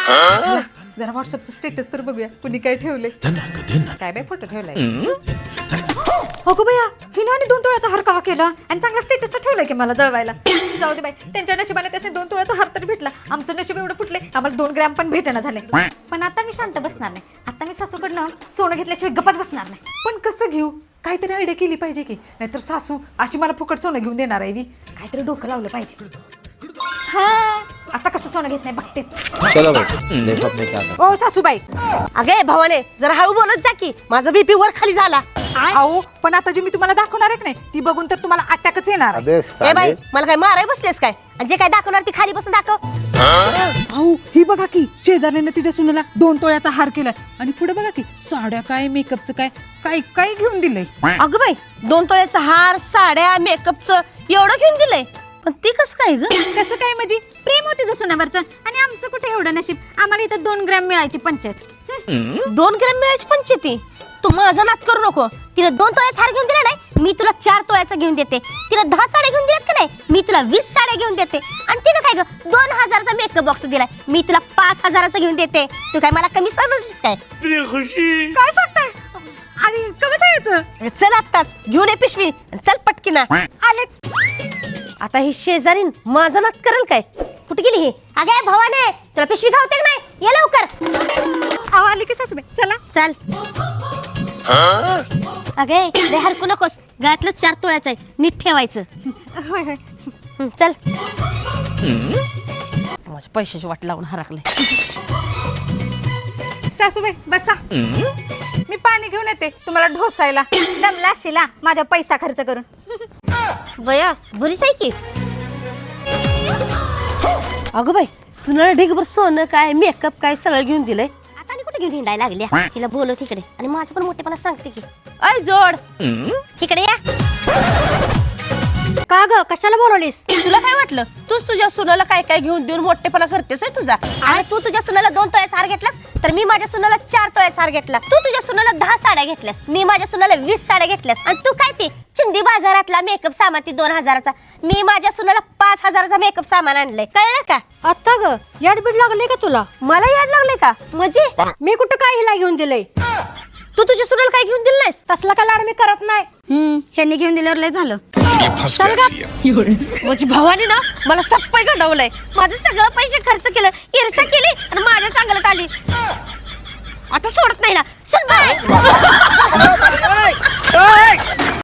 चला, जरा व्हॉट्सअपचं स्टेटस तर बघूया कुणी काय ठेवलंय. काय बाय फोटो ठेवलाय. अगो बया हिने आणि 2 तोळ्याचा हार का केला आणि चांगला स्टेटसला ठेवलाय की मला जळवायला. जाऊ दे बाई, त्यांच्या नशिबाने त्याने 2 तोळ्याचा हार तर भेटला. आमचं नशीब एवढं फुटले आम्हाला 2 ग्रॅम पण भेटेना झाले. पण आता मी शांत बसणार नाही. आता मी सासूकडनं सोनं घेतल्याशिवाय गप्पाच बसणार नाही. पण कसं घेऊ, काहीतरी आयडिया केली पाहिजे की, नाहीतर सासू अशी मला फुकट सोनं घेऊन देणार आहे. काहीतरी डोकं लावलं पाहिजे. हा आता कसं सोनं घेत नाही बघतेच. चलो भाई देखो अपने क्या कर. ओ सासूबाई. अगे भावाने जरा हळू बोलत जा की, माझा बीपी वर खाली झाला. अहो पण आता जी मी तुम्हाला दाखवणार आहे की नाही ती बघून तर तुम्हाला अटॅकच येणार आहे. अबे ए बाई साले मला काय माराय बसलेस काय? आणि जे काय दाखवणार ती खाली बसून दाखव. अहो ही बघा की शेजाऱ्याने तिच्या सुनेला 2 तोळ्याचा हार केलाय आणि पुढे बघा की साड्या काय मेकअपचं काय काय काय घेऊन दिलंय. अगं बाई 2 तोळ्याचा हार, साड्या, मेकअपचं एवढं घेऊन दिलंय. पण ती कसं काय ग? कसं काय म्हणजे प्रेम होते सुनावरचं आणि आमचं कुठे एवढं नशीब. आम्हाला इथं 2 ग्रॅम मिळायची पंचायत. 2 ग्रॅम मिळायची पंचायती. तू माझा नाद करू नको. तिला 2 तोळ्याचा हार घेऊन दिला नाही, मी तुला 4 तोळ्याचा घेऊन देते. तिला 10 साड्या घेऊन दिल्यात का नाही, मी तुला 20 साड्या घेऊन देते. आणि तिने काय ग 2000चा मेकअप बॉक्स दिलाय, मी तुला 5000चा घेऊन देते. तू काय मला कमी समजलीस काय? काय सांगताय आणि कमी जायचं. चल आत्ताच घेऊन ये पिशवी, चल पटकीना. आलेच. आता ही शेजारीन माझा नाद करेल काय? कुठे गेली ही? अगे भावाने तुला पिशवी खावते का नाही? ये लवकर. अहो आली की सासूबाई, चला चल. अगे लय हरकू नकोस, गळ्यातलं 4 तोळ्याचं आहे, नीट ठेवायचं. होय होय. चल. माझ्या पैशाची वाट लावून हरकले. सासूबाई बसा, मी पाणी घेऊन येते तुम्हाला ढोसायला. दमला शिला माझा पैसा खर्च करून. बया बरीच आहे की. अगं बाई सुनाला ढेगभर सोनं काय मेकअप काय सगळं घेऊन दिलंय. आता आणि कुठे घेऊन हिंडायला लागल्या? तिला बोलव तिकडे आणि माझं पण मोठेपणा सांगते की. अय जोड तिकडे या. का ग कशाला बोलवलीस? तुला काय वाटलं? तूच तुझ्या सुनाला काय काय घेऊन देऊन मोठेपणा करतेस होय तुझा. आणि तू तुझ्या सुनाला 2 तोळ्याचा हार घेतलास, तर मी माझ्या सुनाला 4 तोळ्याचा हार घेतला. तू तुझ्या सुनाला 10 साड्या घेतल्यास, मी माझ्या सुनाला 20 साड्या घेतल्यास. आणि तू काय ती चिंदी बाजारातला मेकअप सामान ती 2000चा, मी माझ्या सुनाला 5000चा मेकअप सामान आणलंय. कळलं का? आता ग याडबीड लागले का तुला? मला याड लागले का? म्हणजे मी कुठं काय हिला घेऊन दिलंय? तू तुझ्या सुनाला काय घेऊन दिलं नाहीस? तसला का लाड मी करत नाही. ह्यांनी घेऊन दिल्यावर लय झालं. चल ग. माझी भावाने ना मला सप्पय गंडवलंय. माझं सगळं पैसे खर्च केलं, ईर्ष्या केली आणि माझ्या चांगलं आली. आता सोडत नाही ना. चल बाय.